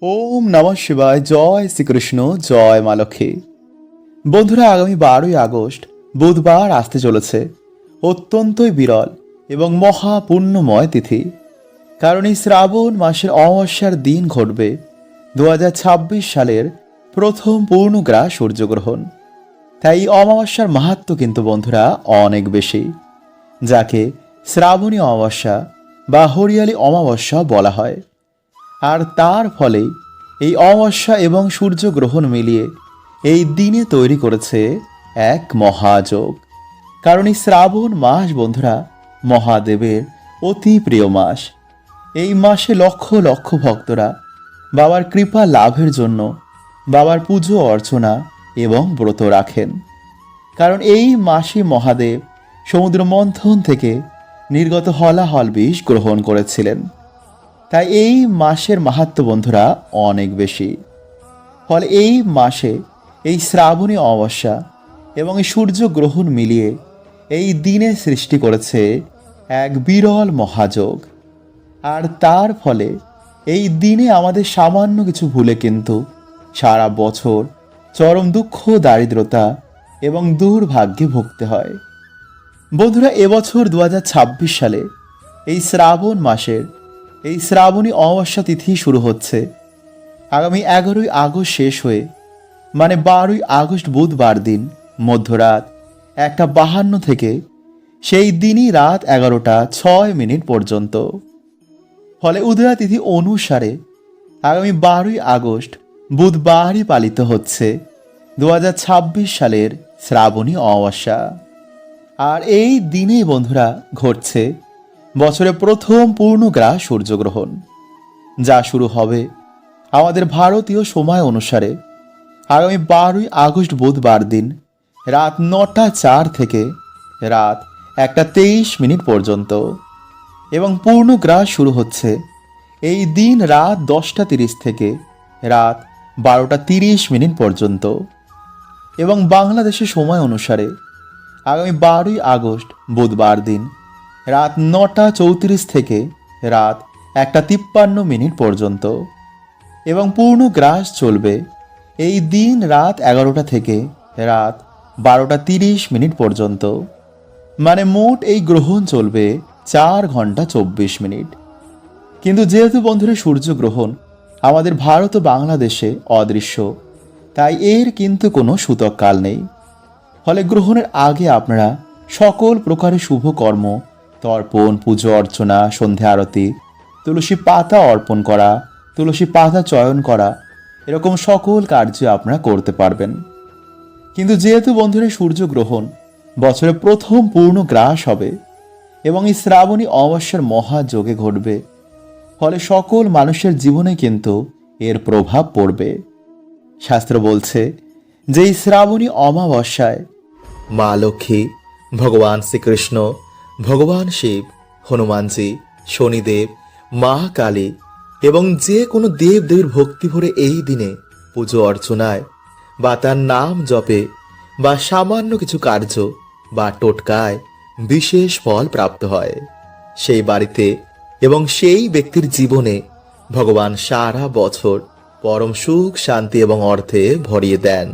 ওম নমঃ শিবায়। জয় শ্রীকৃষ্ণ, জয় মা লক্ষ্মী। বন্ধুরা, আগামী 12ই আগস্ট বুধবার আসতে চলেছে অত্যন্তই বিরল এবং মহাপুণ্যময় তিথি। কারণ এই শ্রাবণ মাসের অমাবস্যার দিন ঘটবে 2026 সালের প্রথম পূর্ণগ্রাস সূর্যগ্রহণ। তাই এই অমাবস্যার মাহাত্ম্য কিন্তু বন্ধুরা অনেক বেশি, যাকে শ্রাবণী অমাবস্যা বা হরিয়ালি অমাবস্যা বলা হয়। আর তার ফলে এই অমাবস্যা এবং সূর্যগ্রহণ মিলিয়ে এই দিনে তৈরি করেছে এক মহাযোগ। কারণ এই শ্রাবণ মাস বন্ধুরা মহাদেবের অতি প্রিয় মাস। এই মাসে লক্ষ লক্ষ ভক্তরা বাবার কৃপা লাভের জন্য বাবার পুজো অর্চনা এবং ব্রত রাখেন। কারণ এই মাসে মহাদেব সমুদ্র মন্থন থেকে নির্গত হলাহল বিষ গ্রহণ করেছিলেন। তাই এই মাসের মাহাত্ম্য বন্ধুরা অনেক বেশি। ফলে এই মাসে এই শ্রাবণী অমাবস্যা এবং এই সূর্যগ্রহণ মিলিয়ে এই দিনে সৃষ্টি করেছে এক বিরল মহাযোগ। আর তার ফলে এই দিনে আমাদের সামান্য কিছু ভুলে কিন্তু সারা বছর চরম দুঃখ, দারিদ্রতা এবং দুর্ভাগ্যে ভুগতে হয়। বন্ধুরা, এবছর 2026 সালে এই শ্রাবণ মাসের এই শ্রাবণী অমাবস্যা তিথি শুরু হচ্ছে আগামী 11ই আগস্ট শেষ হয়ে, মানে 12ই আগস্ট বুধবার দিন মধ্যরাত 1:52 থেকে সেই দিনই রাত 11:06 পর্যন্ত। ফলে উদয়া তিথি অনুসারে আগামী 12ই আগস্ট বুধবারই পালিত হচ্ছে 2026 সালের শ্রাবণী অমাবস্যা। আর এই দিনেই বন্ধুরা ঘটছে বছরের প্রথম পূর্ণগ্রাস সূর্যগ্রহণ, যা শুরু হবে আমাদের ভারতীয় সময় অনুসারে আগামী 12ই আগস্ট বুধবার দিন রাত 9:04 থেকে রাত 1:23 পর্যন্ত। এবং পূর্ণগ্রাস শুরু হচ্ছে এই দিন রাত 10:30 থেকে রাত 12:30 পর্যন্ত। এবং বাংলাদেশের সময় অনুসারে আগামী 12ই আগস্ট বুধবার দিন রাত 9:34 থেকে রাত 1:53 পর্যন্ত। এবং পূর্ণগ্রাস চলবে এই দিন রাত 11টা থেকে রাত 12:30 পর্যন্ত। মানে মোট এই গ্রহণ চলবে 4 ঘন্টা 24 মিনিট। কিন্তু যেহেতু বন্ধুরা সূর্যগ্রহণ আমাদের ভারত ও বাংলাদেশে অদৃশ্য, তাই এর কিন্তু কোনো সূতককাল নেই। ফলে গ্রহণের আগে আপনারা সকল প্রকারের শুভ কর্ম, তর্পণ, পুজো অর্চনা, সন্ধ্যা আরতি, তুলসী পাতা অর্পণ করা, তুলসী পাতা চয়ন করা, এরকম সকল কার্য আপনারা করতে পারবেন। কিন্তু যেহেতু বন্ধুরা সূর্যগ্রহণ বছরের প্রথম পূর্ণ গ্রাস হবে এবং এই শ্রাবণী অমাবস্যার মহাযোগে ঘটবে, ফলে সকল মানুষের জীবনে কিন্তু এর প্রভাব পড়বে। শাস্ত্র বলছে যে এই শ্রাবণী অমাবস্যায় মা লক্ষ্মী, ভগবান শ্রীকৃষ্ণ, ভগবান শিব, হনুমানজি, শনিদেব, মা কালী এবং যে কোনো দেবদেবীর ভক্তি ভরে এই দিনে পুজো অর্চনায় বা তার নাম জপে বা সামান্য কিছু কার্য বা টোটকায় বিশেষ ফল প্রাপ্ত হয়। সেই বাড়িতে এবং সেই ব্যক্তির জীবনে ভগবান সারা বছর পরম সুখ, শান্তি এবং অর্থে ভরিয়ে দেন।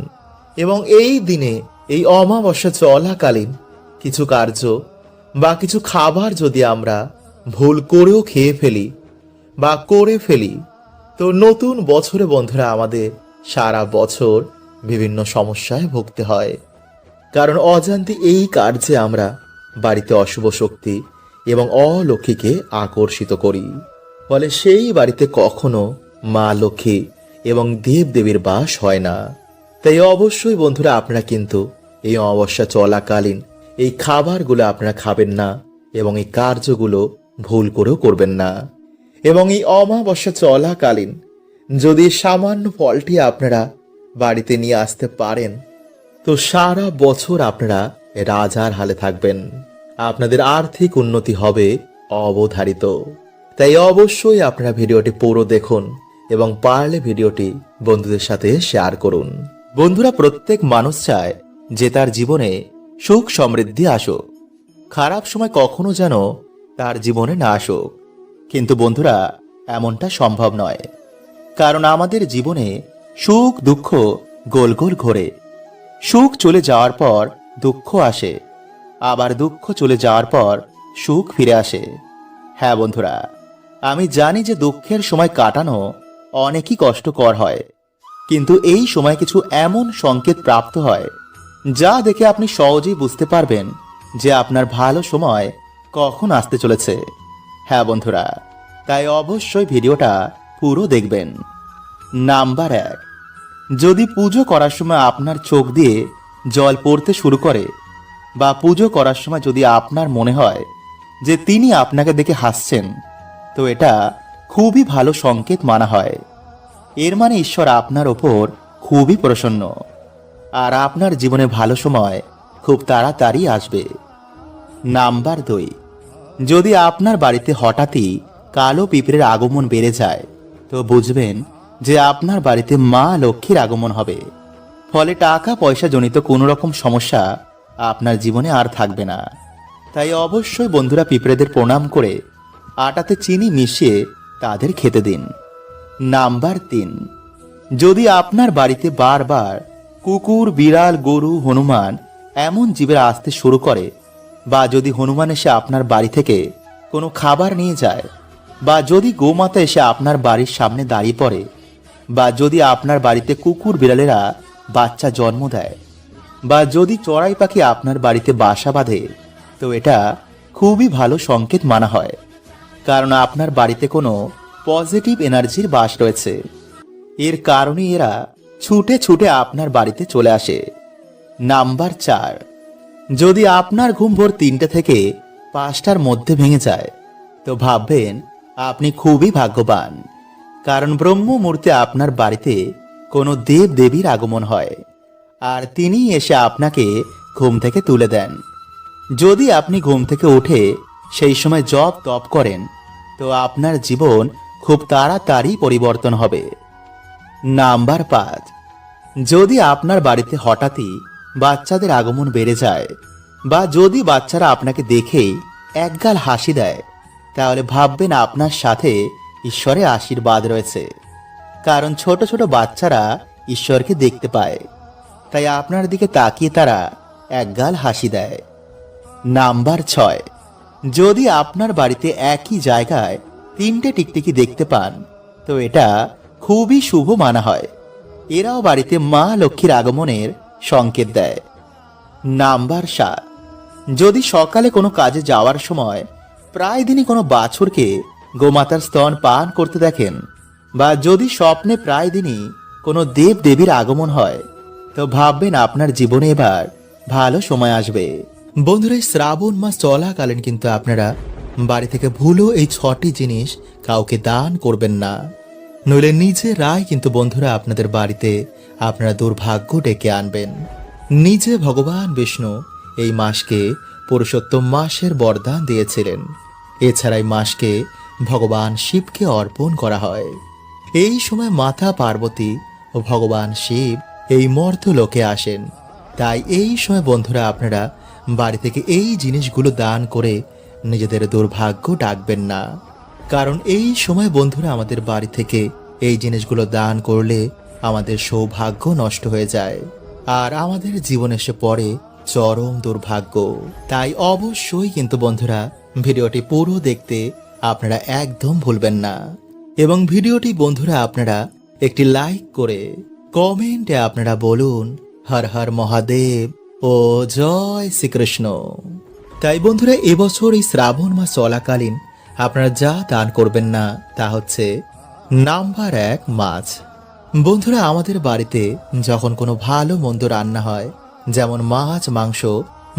এবং এই দিনে এই অমাবস্যা চলাকালীন কিছু কার্য বা কিছু খাবার যদি আমরা ভুল করেও খেয়ে ফেলি বা করে ফেলি, তো নতুন বছরে বন্ধুরা আমাদের সারা বছর বিভিন্ন সমস্যায় ভুগতে হয়। কারণ অজান্তে এই কার্যে আমরা বাড়িতে অশুভ শক্তি এবং অলক্ষ্মীকে আকর্ষিত করি। ফলে সেই বাড়িতে কখনো মা লক্ষ্মী এবং দেবদেবীর বাস হয় না। তাই অবশ্যই বন্ধুরা আপনারা কিন্তু এই অমাবস্যা চলাকালীন এই খাবারগুলো আপনারা খাবেন না এবং এই কার্যগুলো ভুল করেও করবেন না। এবং এই অমাবস্যা চলাকালীন যদি সামান্য ফলটি আপনারা বাড়িতে নিয়ে আসতে পারেন, তো সারা বছর আপনারা রাজার হালে থাকবেন, আপনাদের আর্থিক উন্নতি হবে অবধারিত। তাই অবশ্যই আপনারা ভিডিওটি পুরো দেখুন এবং পারলে ভিডিওটি বন্ধুদের সাথে শেয়ার করুন। বন্ধুরা, প্রত্যেক মানুষ চায় যে তার জীবনে সুখ সমৃদ্ধি আসুক, খারাপ সময় কখনো যেন তার জীবনে না আসুক। কিন্তু বন্ধুরা, এমনটা সম্ভব নয়। কারণ আমাদের জীবনে সুখ দুঃখ গোল গোল ঘোরে। সুখ চলে যাওয়ার পর দুঃখ আসে, আবার দুঃখ চলে যাওয়ার পর সুখ ফিরে আসে। হ্যাঁ বন্ধুরা, আমি জানি যে দুঃখের সময় কাটানো অনেকই কষ্টকর হয়, কিন্তু এই সময় কিছু এমন সংকেত প্রাপ্ত হয় যা দেখে আপনি সহজেই বুঝতে পারবেন যে আপনার ভালো সময় কখন আসতে চলেছে। হ্যাঁ বন্ধুরা, তাই অবশ্যই ভিডিওটা পুরো দেখবেন। নাম্বার 1, যদি পুজো করার সময় আপনার চোখ দিয়ে জল পড়তে শুরু করে, বা পুজো করার সময় যদি আপনার মনে হয় যে তিনি আপনাকে দেখে হাসছেন, তো এটা খুবই ভালো সংকেত মানা হয়। এর মানে ঈশ্বর আপনার ওপর খুবই প্রসন্ন, আর আপনার জীবনে ভালো সময় খুব তাড়াতাড়ি আসবে। নাম্বার 2, যদি আপনার বাড়িতে হঠাৎই কালো পিঁপড়ের আগমন বেড়ে যায়, তো বুঝবেন যে আপনার বাড়িতে মা লক্ষ্মীর আগমন হবে। ফলে টাকা পয়সা জনিত কোনো রকম সমস্যা আপনার জীবনে আর থাকবে না। তাই অবশ্যই বন্ধুরা পিঁপড়েদের প্রণাম করে আটাতে চিনি মিশিয়ে তাদের খেতে দিন। নাম্বার 3, যদি আপনার বাড়িতে বারবার কুকুর, বিড়াল, গরু, হনুমান এমন জীবের আসতে শুরু করে, বা যদি হনুমান এসে আপনার বাড়ি থেকে কোনো খাবার নিয়ে যায়, বা যদি গোমাতা এসে আপনার বাড়ির সামনে দাঁড়িয়ে পড়ে, বা যদি আপনার বাড়িতে কুকুর বিড়ালেরা বাচ্চা জন্ম দেয়, বা যদি চড়াই পাখি আপনার বাড়িতে বাসা বাঁধে, তো এটা খুবই ভালো সংকেত মানা হয়, কারণ আপনার বাড়িতে কোনো পজিটিভ এনার্জির বাস রয়েছে। এর কারণে এরা ছুটে ছুটে আপনার বাড়িতে চলে আসে। নাম্বার 4, যদি আপনার ঘুম ভোর 3টে থেকে 5টার মধ্যে ভেঙে যায়, তো ভাববেন আপনি খুবই ভাগ্যবান, কারণ ব্রহ্ম মুহূর্তে আপনার বাড়িতে কোনো দেব দেবীর আগমন হয়, আর তিনি এসে আপনাকে ঘুম থেকে তুলে দেন। যদি আপনি ঘুম থেকে উঠে সেই সময় জপ তপ করেন, তো আপনার জীবন খুব তাড়াতাড়ি পরিবর্তন হবে। নাম্বার 5, যদি আপনার বাড়িতে হঠাৎই বাচ্চাদের আগমন বেড়ে যায়, বা যদি বাচ্চারা আপনাকে দেখেই একগাল হাসি দেয়, তাহলে ভাববেন আপনার সাথে ঈশ্বরের আশীর্বাদ রয়েছে, কারণ ছোট ছোট বাচ্চারা ঈশ্বরকে দেখতে পায়, তাই আপনার দিকে তাকিয়ে তারা একগাল হাসি দেয়। নাম্বার 6, যদি আপনার বাড়িতে একই জায়গায় 3টে টিকটিকি দেখতে পান, তো এটা খুবই শুভ মানা হয়। এরাও বাড়িতে মা লক্ষ্মীর আগমনের সংকেত দেয়। নাম্বার 7, যদি সকালে কোনো কাজে যাওয়ার সময় প্রায় দিনই কোনো বাছুরকে গোমাতার স্তন পান করতে দেখেন, বা যদি স্বপ্নে প্রায় দিনই কোনো দেব দেবীর আগমন হয়, তো ভাববেন আপনার জীবনে এবার ভালো সময় আসবে। বন্ধুরা, এই শ্রাবণ মাস চলাকালীন কিন্তু আপনারা বাড়ি থেকে ভুলেও এই 6টি জিনিস কাউকে দান করবেন না, নইলে নিজেরাই কিন্তু বন্ধুরা আপনাদের বাড়িতে আপনারা দুর্ভাগ্য ডেকে আনবেন। নিজে ভগবান বিষ্ণু এই মাসকে পুরুষোত্তম মাসের বরদান দিয়েছিলেন। এছাড়া এই মাসকে ভগবান শিবকে অর্পণ করা হয়। এই সময় মাতা পার্বতী ও ভগবান শিব এই মর্ত্যলোকে আসেন। তাই এই সময় বন্ধুরা আপনারা বাড়ি থেকে এই জিনিসগুলো দান করে নিজেদের দুর্ভাগ্য ডাকবেন না, কারণ এই সময় বন্ধুরা আমাদের বাড়ি থেকে এই জিনিসগুলো দান করলে আমাদের সৌভাগ্য নষ্ট হয়ে যায়, আর আমাদের জীবনে এসে পড়ে চরম দুর্ভাগ্য। তাই অবশ্যই কিন্তু বন্ধুরা ভিডিওটি পুরো দেখতে আপনারা একদম ভুলবেন না, এবং ভিডিওটি বন্ধুরা আপনারা একটি লাইক করে কমেন্টে আপনারা বলুন হর হর মহাদেব ও জয় শ্রীকৃষ্ণ। তাই বন্ধুরা এবছর এই শ্রাবণ মাস চলাকালীন আপনারা যা দান করবেন না তা হচ্ছে নাম্বার 1, মাছ। বন্ধুরা আমাদের বাড়িতে যখন কোনো ভালো মন্দ রান্না হয়, যেমন মাছ, মাংস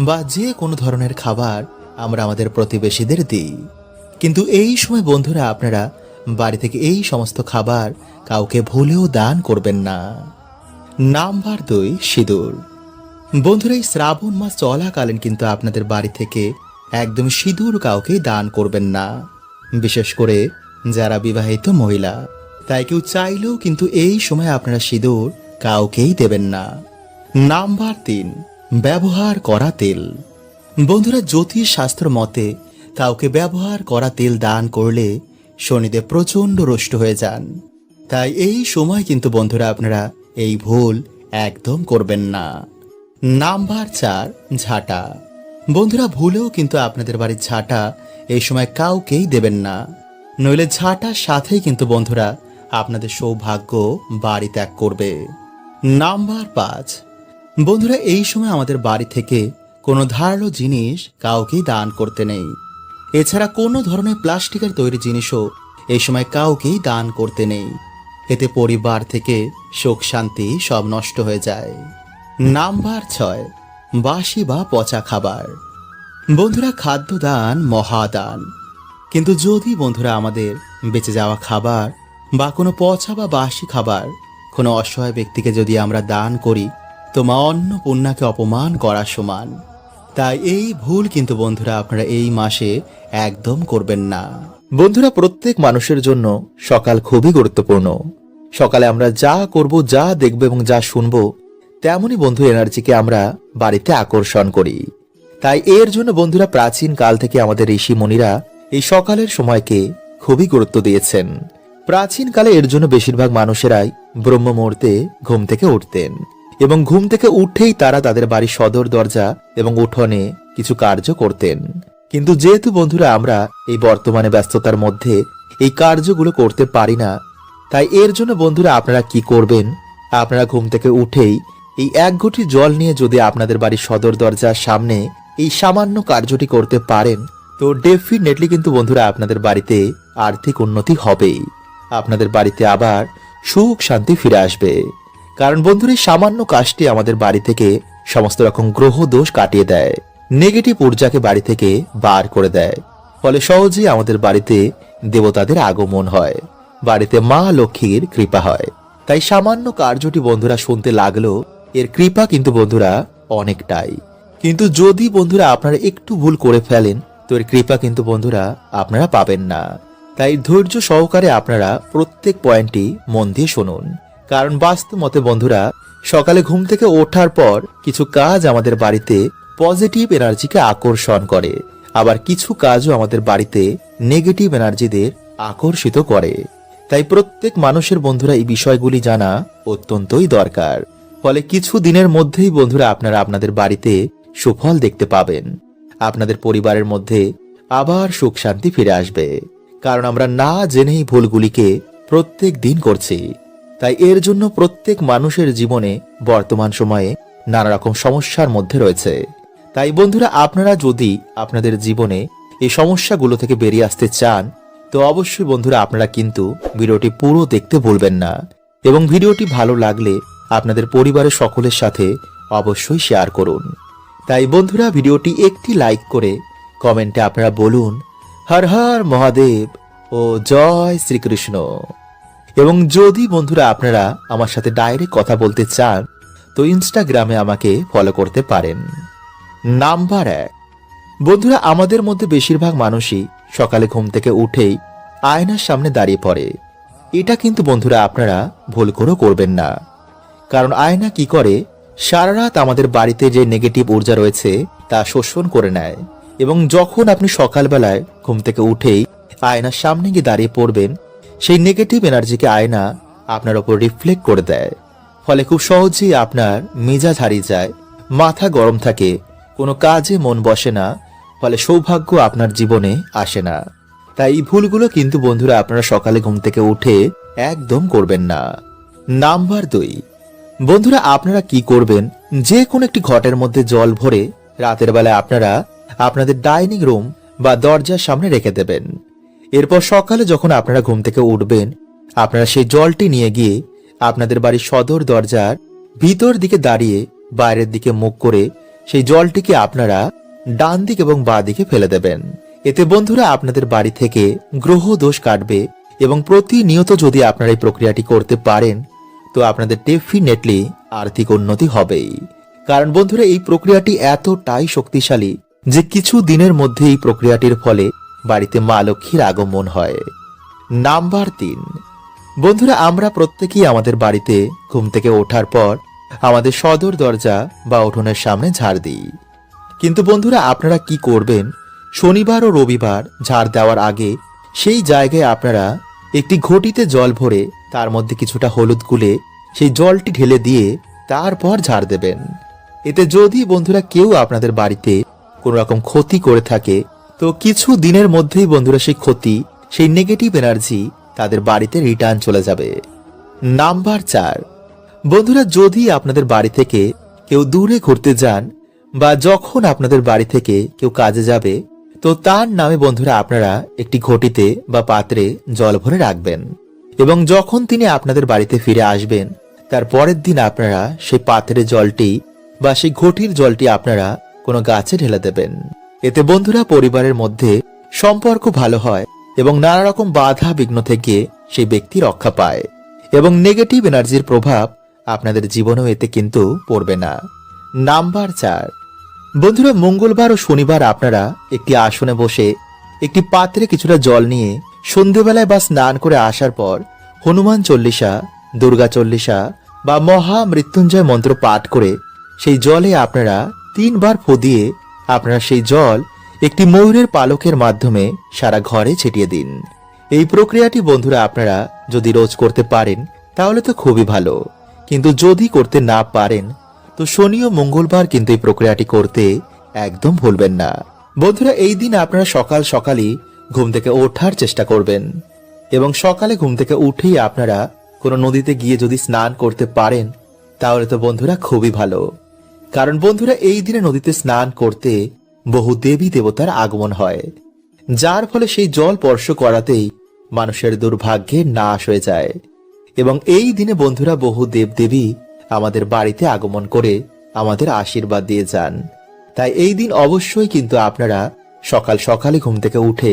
বা যে কোনো ধরনের খাবার আমরা আমাদের প্রতিবেশীদের দিই, কিন্তু এই সময় বন্ধুরা আপনারা বাড়ি থেকে এই সমস্ত খাবার কাউকে ভুলেও দান করবেন না। নাম্বার 2, সিঁদুর। বন্ধুরা এই শ্রাবণ মাস চলাকালীন কিন্তু আপনাদের বাড়ি থেকে একদম সিঁদুর কাউকে দান করবেন না, বিশেষ করে যারা বিবাহিত মহিলা। তাই কেউ চাইলেও কিন্তু এই সময় আপনারা সিঁদুর কাউকেই দেবেন না। নাম্বার 3, ব্যবহার করা তেল। বন্ধুরা জ্যোতিষ শাস্ত্র মতে কাউকে ব্যবহার করা তেল দান করলে শনিদেব প্রচণ্ড রুষ্ট হয়ে যান। তাই এই সময় কিন্তু বন্ধুরা আপনারা এই ভুল একদম করবেন না। নাম্বার 4, ঝাঁটা। বন্ধুরা ভুলেও কিন্তু আপনাদের বাড়ির ঝাঁটা এই সময় কাউকেই দেবেন না, নইলে ঝাঁটার সাথেই কিন্তু বন্ধুরা আপনাদের সৌভাগ্য বাড়ি ত্যাগ করবে। নাম্বার 5, বন্ধুরা এই সময় আমাদের বাড়ি থেকে কোনো ধারালো জিনিস কাউকেই দান করতে নেই। এছাড়া কোনো ধরনের প্লাস্টিকের তৈরি জিনিসও এই সময় কাউকেই দান করতে নেই। এতে পরিবার থেকে সুখ শান্তি সব নষ্ট হয়ে যায়। নাম্বার 6, বাসি বা পচা খাবার। বন্ধুরা খাদ্যদান মহাদান, কিন্তু যদি বন্ধুরা আমাদের বেঁচে যাওয়া খাবার বা কোনো পচা বা বাসি খাবার কোনো অসহায় ব্যক্তিকে যদি আমরা দান করি, তো মা অন্নপূর্ণাকে অপমান করার সমান। তাই এই ভুল কিন্তু বন্ধুরা আপনারা এই মাসে একদম করবেন না। বন্ধুরা প্রত্যেক মানুষের জন্য সকাল খুবই গুরুত্বপূর্ণ। সকালে আমরা যা করব, যা দেখব এবং যা শুনব, তেমনই বন্ধু এনার্জিকে আমরা বাড়িতে আকর্ষণ করি। তাই এর জন্য বন্ধুরা প্রাচীন কাল থেকে আমাদের ঋষি মুনিরা এই সকালের সময়কে খুবই গুরুত্ব দিয়েছেন। প্রাচীন কালে এর জন্য বেশিরভাগ মানুষেরাই ব্রহ্ম মুহূর্তে ঘুম থেকে উঠতেন এবং ঘুম থেকে উঠেই তারা তাদের বাড়ির সদর দরজা এবং উঠোনে কিছু কার্য করতেন। কিন্তু যেহেতু বন্ধুরা আমরা এই বর্তমানে ব্যস্ততার মধ্যে এই কার্যগুলো করতে পারি না, তাই এর জন্য বন্ধুরা আপনারা কি করবেন, আপনারা ঘুম থেকে উঠেই এই 1 ঘটি জল নিয়ে যদি আপনাদের বাড়ির সদর দরজার সামনে এই সামান্য কার্যটি করতে পারেন, তো ডেফিনেটলি কিন্তু বন্ধুরা আপনাদের বাড়িতে আর্থিক উন্নতি হবেই। আপনাদের বাড়িতে আবার সুখ শান্তি ফিরে আসবে। কারণ বন্ধুরা এই সামান্য কাজটি আমাদের বাড়ি থেকে সমস্ত রকম গ্রহ দোষ কাটিয়ে দেয়, নেগেটিভ ঊর্জাকে বাড়ি থেকে বার করে দেয়। ফলে সহজেই আমাদের বাড়িতে দেবতাদের আগমন হয়, বাড়িতে মা লক্ষ্মীর কৃপা হয়। তাই সামান্য কার্যটি বন্ধুরা শুনতে লাগলো, এর কৃপা কিন্তু বন্ধুরা অনেকটাই। কিন্তু যদি বন্ধুরা আপনারা একটু ভুল করে ফেলেন, তো এর কৃপা কিন্তু বন্ধুরা আপনারা পাবেন না। তাই ধৈর্য সহকারে আপনারা প্রত্যেক পয়েন্টটি মন দিয়ে শুনুন। কারণ বাস্তব মতে বন্ধুরা সকালে ঘুম থেকে ওঠার পর কিছু কাজ আমাদের বাড়িতে পজিটিভ এনার্জিকে আকর্ষণ করে, আবার কিছু কাজও আমাদের বাড়িতে নেগেটিভ এনার্জিদের আকর্ষিত করে। তাই প্রত্যেক মানুষের বন্ধুরা এই বিষয়গুলি জানা অত্যন্তই দরকার। ফলে কিছু দিনের মধ্যেই বন্ধুরা আপনারা আপনাদের বাড়িতে সুফল দেখতে পাবেন। আপনাদের পরিবারের মধ্যে আবার সুখ শান্তি ফিরে আসবে। কারণ আমরা না জেনেই ভুলগুলিকে প্রত্যেক দিন করছি। তাই এর জন্য প্রত্যেক মানুষের জীবনে বর্তমান সময়ে নানা রকম সমস্যার মধ্যে রয়েছে। তাই বন্ধুরা আপনারা যদি আপনাদের জীবনে এই সমস্যাগুলো থেকে বেরিয়ে আসতে চান, তো অবশ্যই বন্ধুরা আপনারা কিন্তু ভিডিওটি পুরো দেখতে ভুলবেন না, এবং ভিডিওটি ভালো লাগলে আপনাদের পরিবারের সকলের সাথে অবশ্যই শেয়ার করুন। তাই বন্ধুরা ভিডিওটি একটি লাইক করে কমেন্টে আপনারা বলুন হর হর মহাদেব ও জয় শ্রীকৃষ্ণ। এবং যদি বন্ধুরা আপনারা আমার সাথে ডাইরেক্ট কথা বলতে চান, তো ইনস্টাগ্রামে আমাকে ফলো করতে পারেন। নাম্বার 1, বন্ধুরা আমাদের মধ্যে বেশিরভাগ মানুষই সকালে ঘুম থেকে উঠেই আয়নার সামনে দাঁড়িয়ে পড়ে। এটা কিন্তু বন্ধুরা আপনারা ভুল করেও করবেন না। কারণ আয়না কি করে, সারা রাত আমাদের বাড়িতে যে নেগেটিভ ঊর্জা রয়েছে তা শোষণ করে নেয়, এবং যখন আপনি সকালবেলায় ঘুম থেকে উঠেই আয়নার সামনে গিয়ে দাঁড়িয়ে পড়বেন, সেই নেগেটিভ এনার্জিকে আয়না আপনার ওপর রিফ্লেক্ট করে দেয়। ফলে খুব সহজেই আপনার মেজাজ হারিয়ে যায়, মাথা গরম থাকে, কোনো কাজে মন বসে না, ফলে সৌভাগ্য আপনার জীবনে আসে না। তাই এই ভুলগুলো কিন্তু বন্ধুরা আপনারা সকালে ঘুম থেকে উঠে একদম করবেন না। নাম্বার 2, বন্ধুরা আপনারা কি করবেন, যে কোনো একটি ঘটের মধ্যে জল ভরে রাতের বেলায় আপনারা আপনাদের ডাইনিং রুম বা দরজার সামনে রেখে দেবেন। এরপর সকালে যখন আপনারা ঘুম থেকে উঠবেন, আপনারা সেই জলটি নিয়ে গিয়ে আপনাদের বাড়ির সদর দরজার ভিতর দিকে দাঁড়িয়ে বাইরের দিকে মুখ করে সেই জলটিকে আপনারা ডান দিক এবং বাঁ দিকে ফেলে দেবেন। এতে বন্ধুরা আপনাদের বাড়ি থেকে গ্রহ দোষ কাটবে, এবং প্রতিনিয়ত যদি আপনারা এই প্রক্রিয়াটি করতে পারেন, তো আপনাদের ডেফিনেটলি আর্থিক উন্নতি হবেই। কারণ বন্ধুরা এই প্রক্রিয়াটি এতটাই শক্তিশালী যে কিছু দিনের মধ্যে এই প্রক্রিয়াটির ফলে বাড়িতে মা লক্ষ্মীর আগমন হয়। নাম্বার 3, বন্ধুরা আমরা প্রত্যেকেই আমাদের বাড়িতে ঘুম থেকে ওঠার পর আমাদের সদর দরজা বা উঠোনের সামনে ঝাড় দিই। কিন্তু বন্ধুরা আপনারা কি করবেন, শনিবার ও রবিবার ঝাড় দেওয়ার আগে সেই জায়গায় আপনারা একটি ঘটিতে জল ভরে তার মধ্যে কিছুটা হলুদ গুলে সেই জলটি ঢেলে দিয়ে তারপর ঝাড় দেবেন। এতে যদি বন্ধুরা কেউ আপনাদের বাড়িতে কোনো রকম ক্ষতি করে থাকে, তো কিছু দিনের মধ্যেই বন্ধুরা সেই ক্ষতি, সেই নেগেটিভ এনার্জি তাদের বাড়িতে রিটার্ন চলে যাবে। নাম্বার 4, বন্ধুরা যদি আপনাদের বাড়ি থেকে কেউ দূরে ঘুরতে যান বা যখন আপনাদের বাড়ি থেকে কেউ কাজে যাবে, তো তার নামে বন্ধুরা আপনারা একটি ঘটিতে বা পাত্রে জল ভরে রাখবেন এবং যখন তিনি আপনাদের বাড়িতে ফিরে আসবেন তার পরের দিন আপনারা সেই পাত্রের জলটি বা সেই ঘটির জলটি আপনারা কোনো গাছে ঢেলে দেবেন। এতে বন্ধুরা পরিবারের মধ্যে সম্পর্ক ভালো হয় এবং নানা রকম বাধা বিঘ্ন থেকে সেই ব্যক্তি রক্ষা পায় এবং নেগেটিভ এনার্জির প্রভাব আপনাদের জীবনেও এতে কিন্তু পড়বে না। নাম্বার 4, বন্ধুরা মঙ্গলবার ও শনিবার আপনারা একটি আসনে বসে একটি পাত্রে কিছুটা জল নিয়ে সন্ধেবেলায় বা স্নান করে আসার পর হনুমান চল্লিশা, দুর্গা চল্লিশা বা মহা মৃত্যুঞ্জয় মন্ত্র পাঠ করে সেই জলে আপনারা 3 বার ফু দিয়ে আপনারা সেই জল একটি ময়ূরের পালকের মাধ্যমে সারা ঘরে ছিটিয়ে দিন। এই প্রক্রিয়াটি বন্ধুরা আপনারা যদি রোজ করতে পারেন তাহলে তো খুবই ভালো, কিন্তু যদি করতে না পারেন তো শনি ও মঙ্গলবার কিন্তু এই প্রক্রিয়াটি করতে একদম ভুলবেন না। বন্ধুরা এই দিন আপনারা সকাল সকালই ঘুম থেকে ওঠার চেষ্টা করবেন এবং সকালে ঘুম থেকে উঠেই আপনারা কোনো নদীতে গিয়ে যদি স্নান করতে পারেন তাহলে তো বন্ধুরা খুবই ভালো, কারণ বন্ধুরা এই দিনে নদীতে স্নান করতে বহু দেবী দেবতার আগমন হয়, যার ফলে সেই জল স্পর্শ করাতেই মানুষের দুর্ভাগ্যের নাশ হয়ে যায় এবং এই দিনে বন্ধুরা বহু দেবদেবী আমাদের বাড়িতে আগমন করে আমাদের আশীর্বাদ দিয়ে যান। তাই এই দিন অবশ্যই কিন্তু আপনারা সকাল সকালে ঘুম থেকে উঠে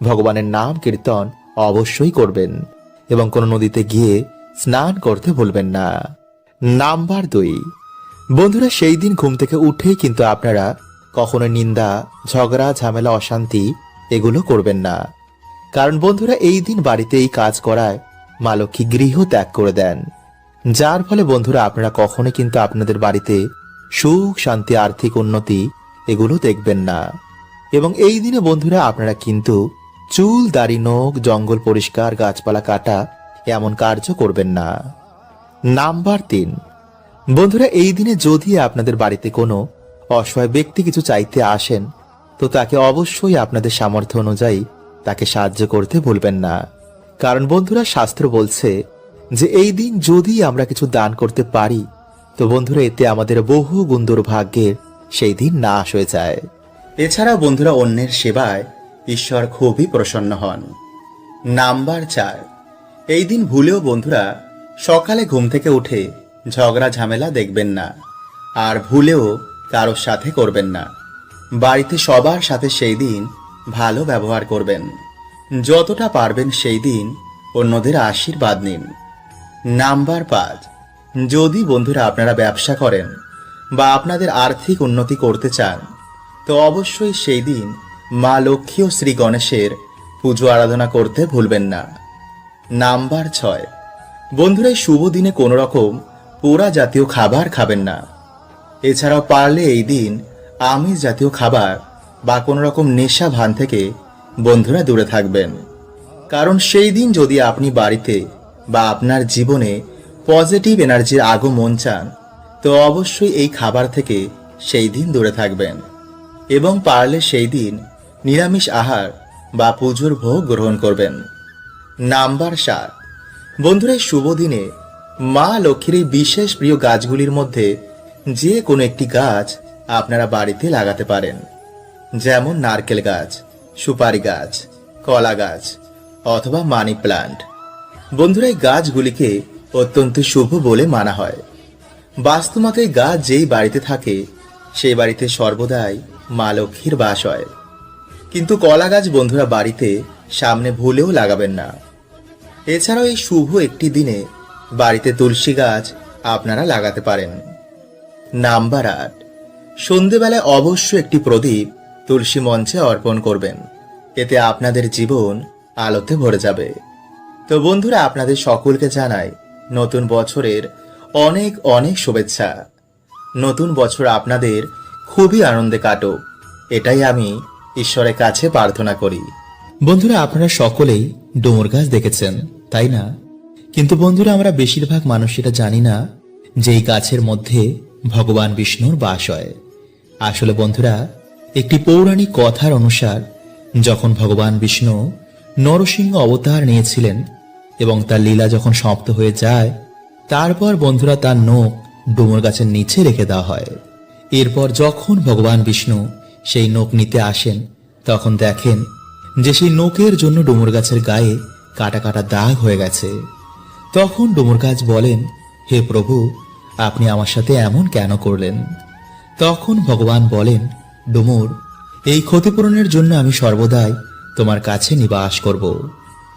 ভগবানের নাম কীর্তন অবশ্যই করবেন এবং কোনো নদীতে গিয়ে স্নান করতে ভুলবেন না। নাম্বার 2, বন্ধুরা সেই দিন ঘুম থেকে উঠেই কিন্তু আপনারা কখনো নিন্দা, ঝগড়া, ঝামেলা, অশান্তি এগুলো করবেন না, কারণ বন্ধুরা এই দিন বাড়িতে এই কাজ করায় মা লক্ষ্মী গৃহ ত্যাগ করে দেন, যার ফলে বন্ধুরা আপনারা কখনো কিন্তু আপনাদের বাড়িতে সুখ, শান্তি, আর্থিক উন্নতি এগুলো দেখবেন না এবং এই দিনে বন্ধুরা আপনারা কিন্তু চুল, দাড়ি, নখ, জঙ্গল পরিষ্কার, গাছপালা কাটা এমন কার্য করবেন না। নাম্বার 3, বন্ধুরা এই দিনে যদি আপনাদের বাড়িতে কোনো অসহায় ব্যক্তি কিছু চাইতে আসেন তো তাকে অবশ্যই আপনাদের সামর্থ্য অনুযায়ী তাকে সাহায্য করতে ভুলবেন না, কারণ বন্ধুরা শাস্ত্র বলছে যে এই দিন যদি আমরা কিছু দান করতে পারি তো বন্ধুরা এতে আমাদের বহু গুণ দুর্ভাগ্যের সেই দিন নাশ হয়ে যায়। এছাড়াও বন্ধুরা অন্যের সেবায় ঈশ্বর খুবই প্রসন্ন হন। নাম্বার 4, এই দিন ভুলেও বন্ধুরা সকালে ঘুম থেকে উঠে ঝগড়া ঝামেলা দেখবেন না আর ভুলেও কারোর সাথে করবেন না। বাড়িতে সবার সাথে সেই দিন ভালো ব্যবহার করবেন, যতটা পারবেন সেই দিন অন্যদের আশীর্বাদ নিন। নাম্বার 5, যদি বন্ধুরা আপনারা ব্যবসা করেন বা আপনাদের আর্থিক উন্নতি করতে চান তো অবশ্যই সেই দিন মা লক্ষ্মী ও শ্রী গণেশের পুজো আরাধনা করতে ভুলবেন না। নাম্বার 6, বন্ধুরা এই শুভ দিনে কোনো রকম পোড়া জাতীয় খাবার খাবেন না। এছাড়াও পারলে এই দিন আমিষ জাতীয় খাবার বা কোনো রকম নেশা ভান থেকে বন্ধুরা দূরে থাকবেন, কারণ সেই দিন যদি আপনি বাড়িতে বা আপনার জীবনে পজিটিভ এনার্জির আগমন চান তো অবশ্যই এই খাবার থেকে সেই দিন দূরে থাকবেন এবং পারলে সেই দিন নিরামিষ আহার বা পুজোর ভোগ গ্রহণ করবেন। নাম্বার 7, বন্ধুরা এই শুভ দিনে মা লক্ষ্মীর এই বিশেষ প্রিয় গাছগুলির মধ্যে যে কোনো একটি গাছ আপনারা বাড়িতে লাগাতে পারেন, যেমন নারকেল গাছ, সুপারি গাছ, কলা গাছ অথবা মানি প্লান্ট। বন্ধুরা এই গাছগুলিকে অত্যন্ত শুভ বলে মানা হয়। বাস্তুমতে এই গাছ যেই বাড়িতে থাকে সেই বাড়িতে সর্বদাই মা লক্ষ্মীর বাস হয়, কিন্তু কলা গাছ বন্ধুরা বাড়িতে সামনে ভুলেও লাগাবেন না। এছাড়াও এই শুভ একটি দিনে বাড়িতে তুলসী গাছ আপনারা লাগাতে পারেন। নাম্বার 8, সন্ধেবেলায় অবশ্যই একটি প্রদীপ তুলসী মঞ্চে অর্পণ করবেন, এতে আপনাদের জীবন আলোতে ভরে যাবে। তো বন্ধুরা আপনাদের সকলকে জানাই নতুন বছরের অনেক অনেক শুভেচ্ছা। নতুন বছর আপনাদের খুবই আনন্দে কাটুক, এটাই আমি ঈশ্বরের কাছে প্রার্থনা করি। বন্ধুরা আপনারা সকলেই ডুমুর গাছ দেখেছেন, তাই না? কিন্তু বন্ধুরা, আমরা বেশিরভাগ মানুষ এটা জানি না যে এই গাছের মধ্যে ভগবান বিষ্ণুর বাস হয়। আসলে বন্ধুরা, একটি পৌরাণিক কথার অনুসার যখন ভগবান বিষ্ণু নরসিংহ অবতার নিয়েছিলেন এবং তার লীলা যখন সমাপ্ত হয়ে যায়, তারপর বন্ধুরা তার নখ ডুমুর গাছের নিচে রেখে দেওয়া হয়। এরপর যখন ভগবান বিষ্ণু সেই নখ নিতে আসেন, তখন দেখেন যে সেই নখের জন্য ডুমুর গাছের গায়ে কাটা কাটা দাগ হয়ে গেছে। তখন ডুমুর গাছ বলেন, হে প্রভু, আপনি আমার সাথে এমন কেন করলেন? তখন ভগবান বলেন, ডুমুর, এই ক্ষতিপূরণের জন্য আমি সর্বদাই তোমার কাছে নিবাস করব,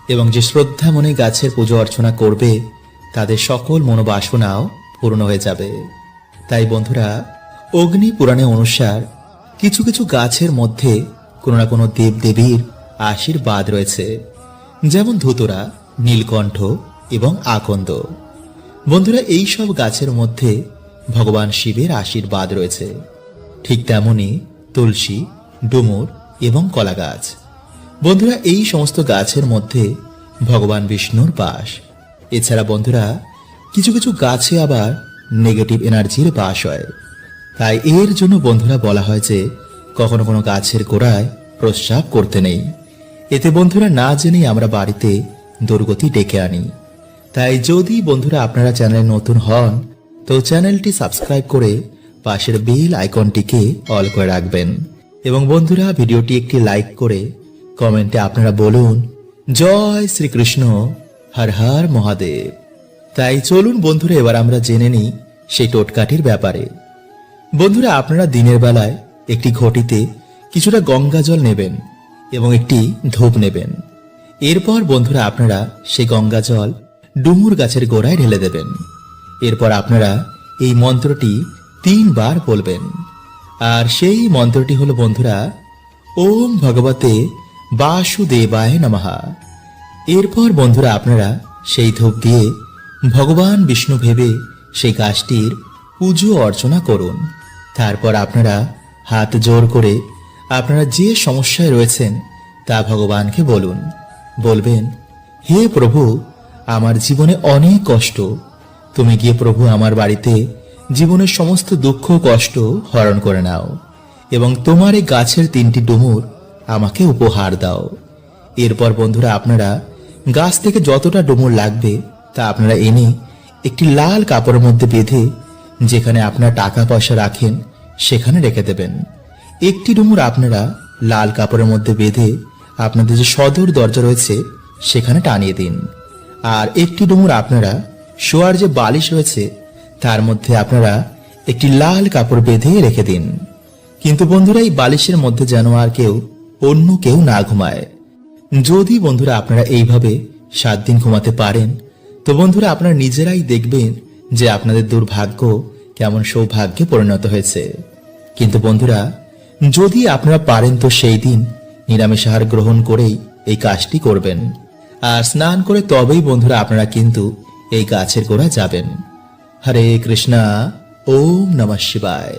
এবং যে শ্রদ্ধা মনে গাছের পুজো অর্চনা করবে তাদের সকল মনোবাসনাও পূর্ণ হয়ে যাবে। তাই বন্ধুরা, অগ্নি পুরাণে অনুসার কিছু কিছু গাছের মধ্যে কোনো না কোনো দেবদেবীর আশীর্বাদ রয়েছে, যেমন ধুতরা, নীলকণ্ঠ এবং আকন্দ। বন্ধুরা, এই সব গাছের মধ্যে ভগবান শিবের আশীর্বাদ রয়েছে। ঠিক তেমনি তুলসী, ডুমুর এবং কলা গাছ। বন্ধুরা, এই সমস্ত গাছের মধ্যে ভগবান বিষ্ণুর বাস। এছাড়া বন্ধুরা, কিছু কিছু গাছে আবার নেগেটিভ এনার্জির বাস হয়। তাই এর জন্য বন্ধুরা বলা হয় যে কখনো কোনো গাছের গোড়ায় প্রস্রাব করতে নেই। এতে বন্ধুরা না জেনেই আমরা বাড়িতে দুর্গতি ডেকে আনি। তাই যদি বন্ধুরা আপনারা চ্যানেলে নতুন হন, তো চ্যানেলটি সাবস্ক্রাইব করে পাশের বেল আইকনটিকে অল করে রাখবেন। এবং বন্ধুরা, ভিডিওটি একটি লাইক করে কমেন্টে আপনারা বলুন, জয় শ্রীকৃষ্ণ, হর হর মহাদেব। তাই চলুন বন্ধুরা, এবার আমরা জেনে নিই সেই টোটকাটির ব্যাপারে। বন্ধুরা, আপনারা দিনের বেলায় একটি ঘটিতে কিছুটা গঙ্গা জল নেবেন এবং একটি ধূপ নেবেন। এরপর বন্ধুরা আপনারা সেই গঙ্গা জল ডুমুর গাছের গোড়ায় ঢেলে দেবেন। এরপর আপনারা এই মন্ত্রটি 3 বার বলবেন। আর সেই মন্ত্রটি হলো বন্ধুরা, ওম ভগবতে বাসুদেবায় নমঃ। এরপর বন্ধুরা আপনারা সেই ধূপ দিয়ে ভগবান বিষ্ণু ভেবে সেই গাছটির পুজো অর্চনা করুন। তারপর আপনারা হাত জোড় করে আপনারা যে সমস্যায় রয়েছেন তা ভগবানকে বলুন। বলবেন, হে প্রভু, আমার জীবনে অনেক কষ্ট, তুমি গিয়ে প্রভু আমার বাড়িতে জীবনের সমস্ত দুঃখ কষ্ট হরণ করে নাও এবং তোমার এই গাছের 3টি ডুমুর আমাকে উপহার দাও। এরপর বন্ধুরা আপনারা গাছ থেকে যতটা ডুমুর লাগবে তা আপনারা এনে একটি লাল কাপড়ের মধ্যে বেঁধে যেখানে আপনারা টাকা পয়সা রাখেন সেখানে রেখে দেবেন। একটি ডুমুর আপনারা লাল কাপড়ের মধ্যে বেঁধে আপনাদের যে সদর দরজা রয়েছে সেখানে টানিয়ে দিন। আর একটি ডুমুর আপনারা শোয়ার যে বালিশ রয়েছে তার মধ্যে আপনারা একটি লাল কাপড় বেঁধে রেখে দিন। কিন্তু বন্ধুরা, এই বালিশের মধ্যে যেন আর অন্য কেউ না ঘুমায়। যদি বন্ধুরা আপনারা এইভাবে 7 দিন ঘুমাতে পারেন, তো বন্ধুরা আপনারা নিজেরাই দেখবেন যে আপনাদের দুর্ভাগ্য কেমন সৌভাগ্যে পরিণত হয়েছে। কিন্তু বন্ধুরা, যদি আপনারা পারেন তো সেই দিন নিরামিষ আহার গ্রহণ করেই এই কাজটি করবেন। আর স্নান করে তবেই বন্ধুরা আপনারা কিন্তু এই গাছের গোড়া যাবেন। হরে কৃষ্ণা, ওম নমঃ শিবায়।